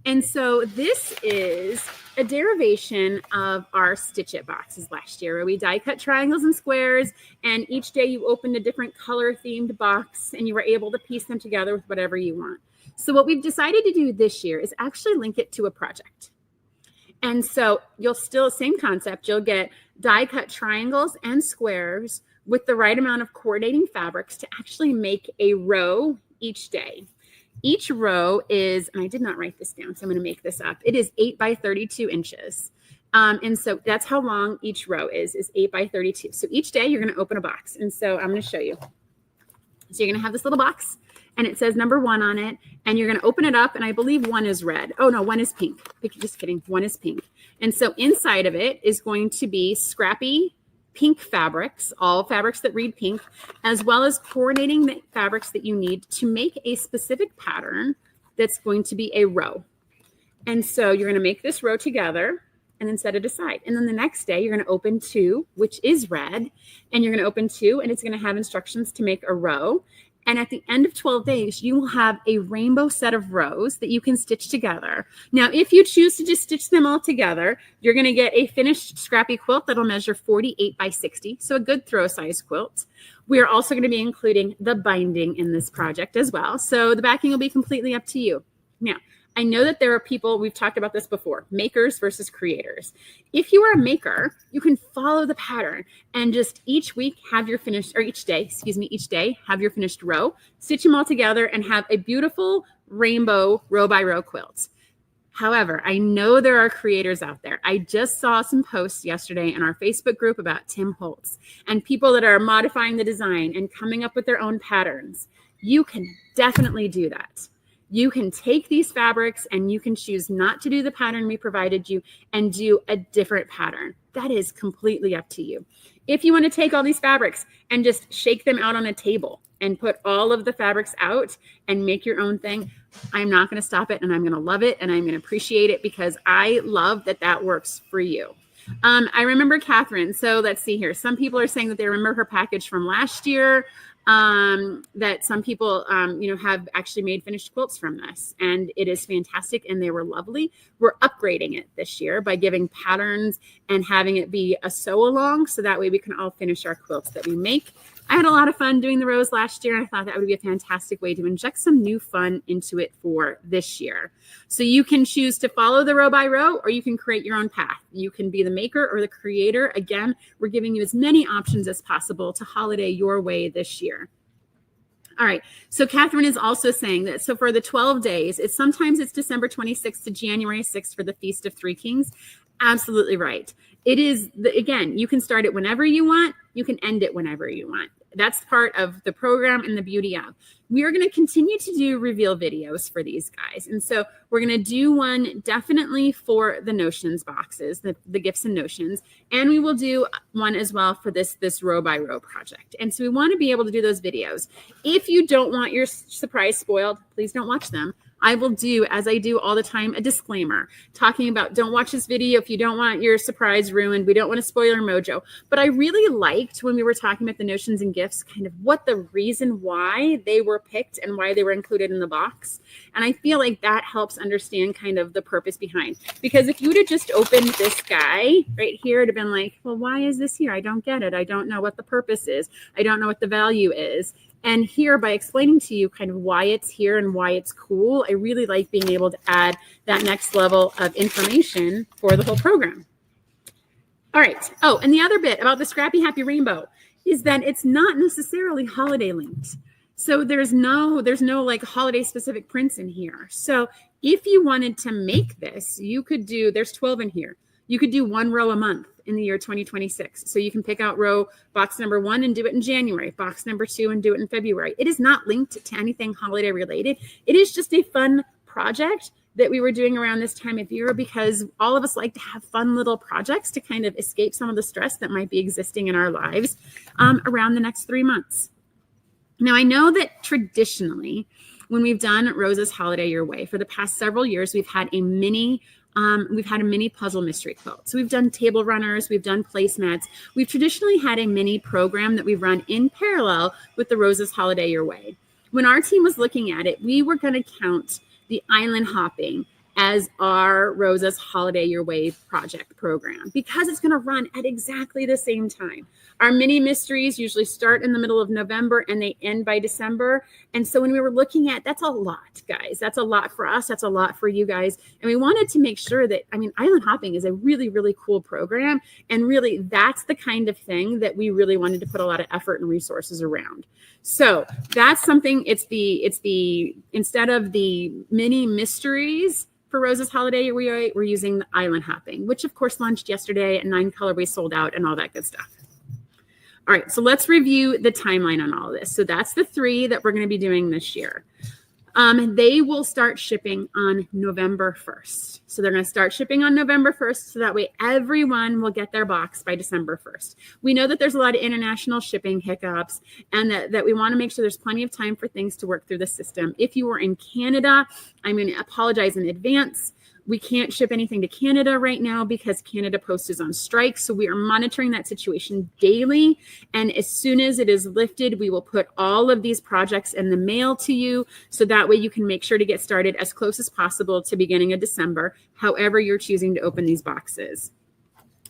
And so this is a derivation of our Stitch It boxes last year, where we die cut triangles and squares, and each day you opened a different color themed box and you were able to piece them together with whatever you want. So what we've decided to do this year is actually link it to a project. And so you'll still, same concept, you'll get die cut triangles and squares with the right amount of coordinating fabrics to actually make a row each day. Each row is, and I did not write this down, so I'm going to make this up. It is 8 by 32 inches. And so that's how long each row is 8 by 32. So each day you're going to open a box. And so I'm going to show you. So you're going to have this little box and it says number 1 on it. And you're going to open it up. And I believe 1 is red. Oh, no, 1 is pink. Just kidding. 1 is pink. And so inside of it is going to be scrappy pink fabrics, all fabrics that read pink, as well as coordinating the fabrics that you need to make a specific pattern that's going to be a row. And so you're going to make this row together and then set it aside. And then the next day you're going to open 2, which is red, and you're going to open 2 and it's going to have instructions to make a row. And at the end of 12 days, you will have a rainbow set of rows that you can stitch together. Now, if you choose to just stitch them all together, you're going to get a finished scrappy quilt that'll measure 48 by 60, so a good throw size quilt. We are also going to be including the binding in this project as well. So the backing will be completely up to you. Now, I know that there are people, we've talked about this before, makers versus creators. If you are a maker, you can follow the pattern and just each week have your finished, or each day have your finished row, stitch them all together and have a beautiful rainbow row by row quilt. However, I know there are creators out there. I just saw some posts yesterday in our Facebook group about Tim Holtz and people that are modifying the design and coming up with their own patterns. You can definitely do that. You can take these fabrics and you can choose not to do the pattern we provided you and do a different pattern. That is completely up to you. If you want to take all these fabrics and just shake them out on a table and put all of the fabrics out and make your own thing, I'm not going to stop it and I'm going to love it and I'm going to appreciate it because I love that that works for you. I remember Catherine. So let's see here. Some people are saying that they remember her package from last year. That some people, have actually made finished quilts from this, and it is fantastic and they were lovely. We're upgrading it this year by giving patterns and having it be a sew along. So that way we can all finish our quilts that we make. I had a lot of fun doing the rose last year, and I thought that would be a fantastic way to inject some new fun into it for this year. So you can choose to follow the row by row, or you can create your own path. You can be the maker or the creator. Again, we're giving you as many options as possible to holiday your way this year. All right. So Catherine is also saying that, so for the 12 days, sometimes it's December 26th to January 6th for the Feast of Three Kings. Absolutely right. It is, again, you can start it whenever you want. You can end it whenever you want. That's part of the program and the beauty of. We are going to continue to do reveal videos for these guys. And so we're going to do one definitely for the notions boxes, the gifts and notions. And we will do one as well for this row by row project. And so we want to be able to do those videos. If you don't want your surprise spoiled, please don't watch them. I will do, as I do all the time, a disclaimer talking about don't watch this video if you don't want your surprise ruined. We don't want to spoil your mojo. But I really liked when we were talking about the notions and gifts, kind of what the reason why they were picked and why they were included in the box. And I feel like that helps understand kind of the purpose behind. Because if you would have just opened this guy right here, it'd have been like, well, why is this here? I don't get it. I don't know what the purpose is. I don't know what the value is. And here, by explaining to you kind of why it's here and why it's cool, I really like being able to add that next level of information for the whole program. All right. Oh, and the other bit about the Scrappy Happy Rainbow is that it's not necessarily holiday linked. So there's no like holiday specific prints in here. So if you wanted to make this, you could do, there's 12 in here. You could do one row a month in the year 2026. So you can pick out row box number 1 and do it in January, box number 2 and do it in February. It is not linked to anything holiday related. It is just a fun project that we were doing around this time of year because all of us like to have fun little projects to kind of escape some of the stress that might be existing in our lives around the next 3 months. Now, I know that traditionally, when we've done Rosa's Holiday Your Way, for the past several years, we've had a mini puzzle mystery quilt. So we've done table runners, we've done placemats. We've traditionally had a mini program that we've run in parallel with the Rosa's Holiday Your Way. When our team was looking at it, we were going to count the island hopping as our Rosa's Holiday Your Way project program because it's going to run at exactly the same time. Our mini mysteries usually start in the middle of November and they end by December. And so when we were looking at, that's a lot, guys. That's a lot for us. That's a lot for you guys. And we wanted to make sure that, island hopping is a really, really cool program. And really, that's the kind of thing that we really wanted to put a lot of effort and resources around. So that's something, instead of the mini mysteries, for Rosa's Holiday, we're using the island hopping, which of course launched yesterday at 9 colorways sold out and all that good stuff. All right, so let's review the timeline on all of this. So that's the 3 that we're going to be doing this year. They will start shipping on November 1st. So they're going to start shipping on November 1st. So that way everyone will get their box by December 1st. We know that there's a lot of international shipping hiccups and that we want to make sure there's plenty of time for things to work through the system. If you were in Canada, I'm going to apologize in advance. We can't ship anything to Canada right now because Canada Post is on strike. So we are monitoring that situation daily. And as soon as it is lifted, we will put all of these projects in the mail to you. So that way you can make sure to get started as close as possible to beginning of December, however you're choosing to open these boxes.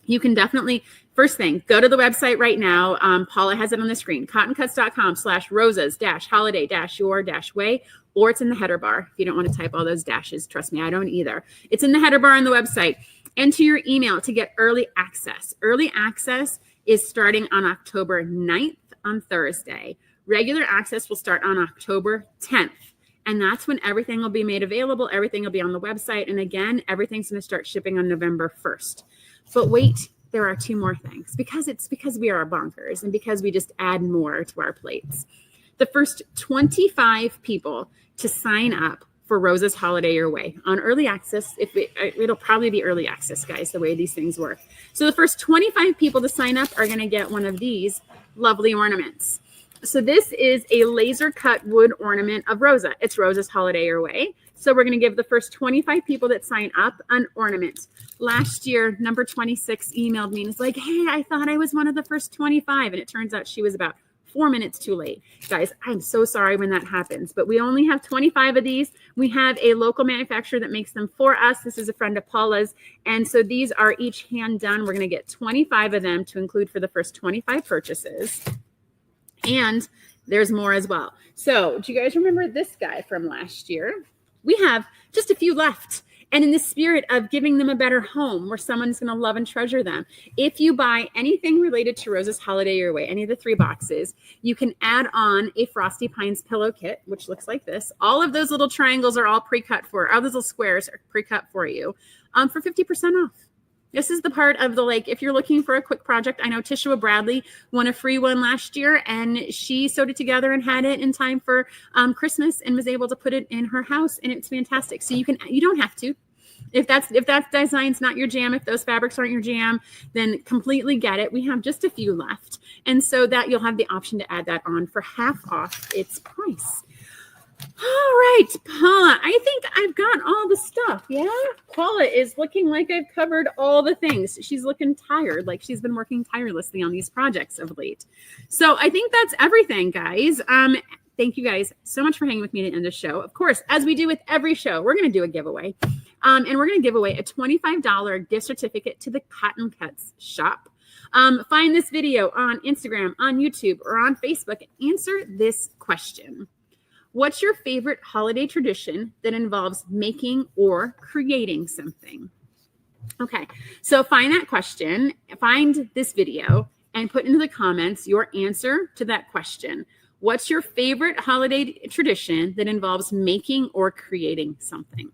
You can definitely, first thing, go to the website right now. Paula has it on the screen, cottoncuts.com/rosas-holiday-your-way, or it's in the header bar. If you don't want to type all those dashes, trust me, I don't either. It's in the header bar on the website. Enter your email to get early access. Early access is starting on October 9th on Thursday. Regular access will start on October 10th. And that's when everything will be made available. Everything will be on the website. And again, everything's going to start shipping on November 1st. But wait, there are 2 more things because we are bonkers and because we just add more to our plates. The first 25 people to sign up for Rosa's Holiday Your Way on early access, it'll probably be early access, guys, the way these things work. So the first 25 people to sign up are going to get one of these lovely ornaments. So this is a laser cut wood ornament of Rosa. It's Rosa's Holiday Your Way. So we're going to give the first 25 people that sign up an ornament. Last year, number 26 emailed me and is like, hey, I thought I was one of the first 25. And it turns out she was about 4 minutes too late. Guys, I'm so sorry when that happens, but we only have 25 of these. We have a local manufacturer that makes them for us. This is a friend of Paula's. And so these are each hand done. We're going to get 25 of them to include for the first 25 purchases. And there's more as well. So do you guys remember this guy from last year? We have just a few left. And in the spirit of giving them a better home where someone's going to love and treasure them, if you buy anything related to Rosa's Holiday Your Way, any of the 3 boxes, you can add on a Frosty Pines pillow kit, which looks like this. All of those little triangles are all pre-cut for, all those little squares are pre-cut for you for 50% off. This is the part of the, like, if you're looking for a quick project, I know Tishua Bradley won a free one last year, and she sewed it together and had it in time for Christmas and was able to put it in her house, and it's fantastic. So you don't have to. If that design's not your jam, if those fabrics aren't your jam, then completely get it. We have just a few left. And so that you'll have the option to add that on for half off its price. All right, Paula, I think I've got all the stuff. Yeah, Paula is looking like I've covered all the things. She's looking tired, like she's been working tirelessly on these projects of late. So I think that's everything, guys. Thank you guys so much for hanging with me to end the show. Of course, as we do with every show, we're going to do a giveaway. And we're going to give away a $25 gift certificate to the Cotton Cuts shop. Find this video on Instagram, on YouTube, or on Facebook. Answer this question. What's your favorite holiday tradition that involves making or creating something? Okay, so find that question, find this video, and put into the comments your answer to that question. What's your favorite holiday tradition that involves making or creating something?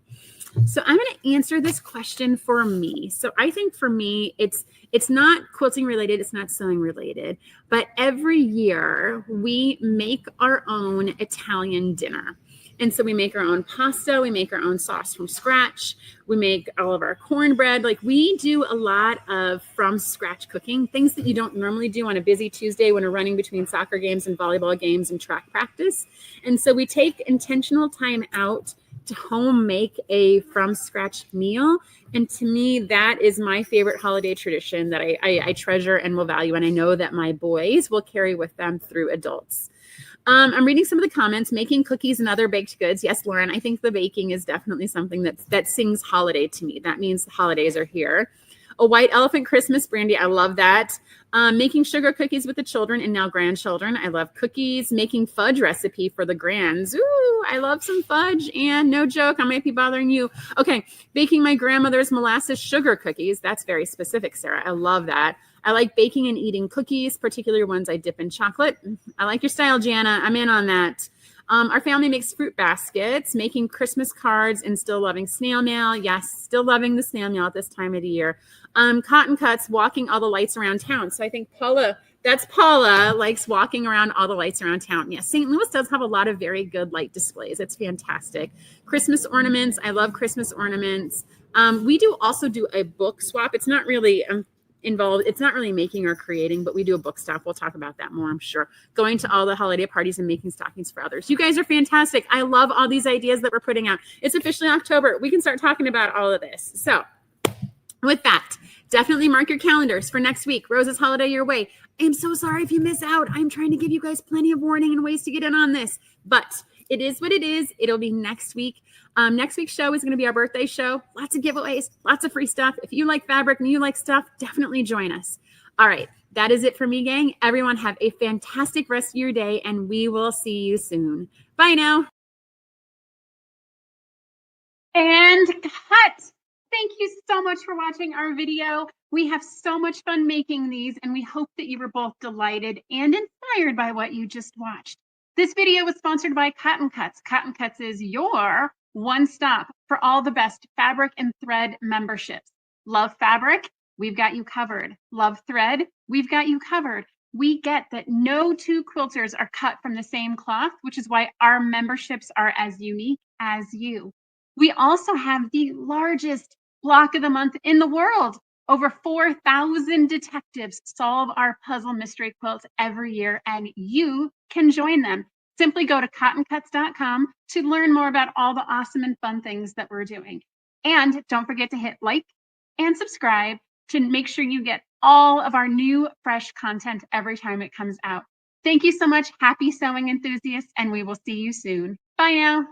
So I'm going to answer this question for me. So I think for me, it's not quilting related, it's not sewing related, but every year we make our own Italian dinner. And so we make our own pasta, we make our own sauce from scratch, we make all of our cornbread. Like, we do a lot of from scratch cooking, things that you don't normally do on a busy Tuesday when we're running between soccer games and volleyball games and track practice. And so we take intentional time out to home make a from scratch meal. And to me, that is my favorite holiday tradition that I treasure and will value. And I know that my boys will carry with them through adults. I'm reading some of the comments. Making cookies and other baked goods. Yes, Lauren, I think the baking is definitely something that sings holiday to me. That means the holidays are here. A white elephant Christmas, Brandy. I love that. Making sugar cookies with the children and now grandchildren. I love cookies. Making fudge recipe for the grands. Ooh, I love some fudge. And no joke, I might be bothering you. Okay, baking my grandmother's molasses sugar cookies. That's very specific, Sarah. I love that. I like baking and eating cookies, particularly ones I dip in chocolate. I like your style, Jana. I'm in on that. Our family makes fruit baskets, making Christmas cards, and still loving snail mail. Yes, still loving the snail mail at this time of the year. Cotton Cuts, walking all the lights around town. So I think Paula likes walking around all the lights around town. Yes, St. Louis does have a lot of very good light displays. It's fantastic. Christmas ornaments. I love Christmas ornaments. We also do a book swap. It's not really involved. It's not really making or creating, but we do a book stop. We'll talk about that more, I'm sure. Going to all the holiday parties and making stockings for others. You guys are fantastic. I love all these ideas that we're putting out. It's officially October. We can start talking about all of this. So with that, definitely mark your calendars for next week. Rosa's Holiday Your Way. I am so sorry if you miss out. I'm trying to give you guys plenty of warning and ways to get in on this, but it is what it is. It'll be next week. Next week's show is going to be our birthday show. Lots of giveaways, lots of free stuff. If you like fabric and you like stuff, definitely join us. All right, that is it for me, gang. Everyone have a fantastic rest of your day, and we will see you soon. Bye now. And cut. Thank you so much for watching our video. We have so much fun making these, and we hope that you were both delighted and inspired by what you just watched. This video was sponsored by Cotton Cuts. Cotton Cuts is your one stop for all the best fabric and thread memberships. Love fabric? We've got you covered. Love thread? We've got you covered. We get that no two quilters are cut from the same cloth, which is why our memberships are as unique as you. We also have the largest block of the month in the world. Over 4,000 detectives solve our puzzle mystery quilts every year, and you can join them. Simply go to cottoncuts.com to learn more about all the awesome and fun things that we're doing. And don't forget to hit like and subscribe to make sure you get all of our new, fresh content every time it comes out. Thank you so much. Happy sewing enthusiasts, and we will see you soon. Bye now.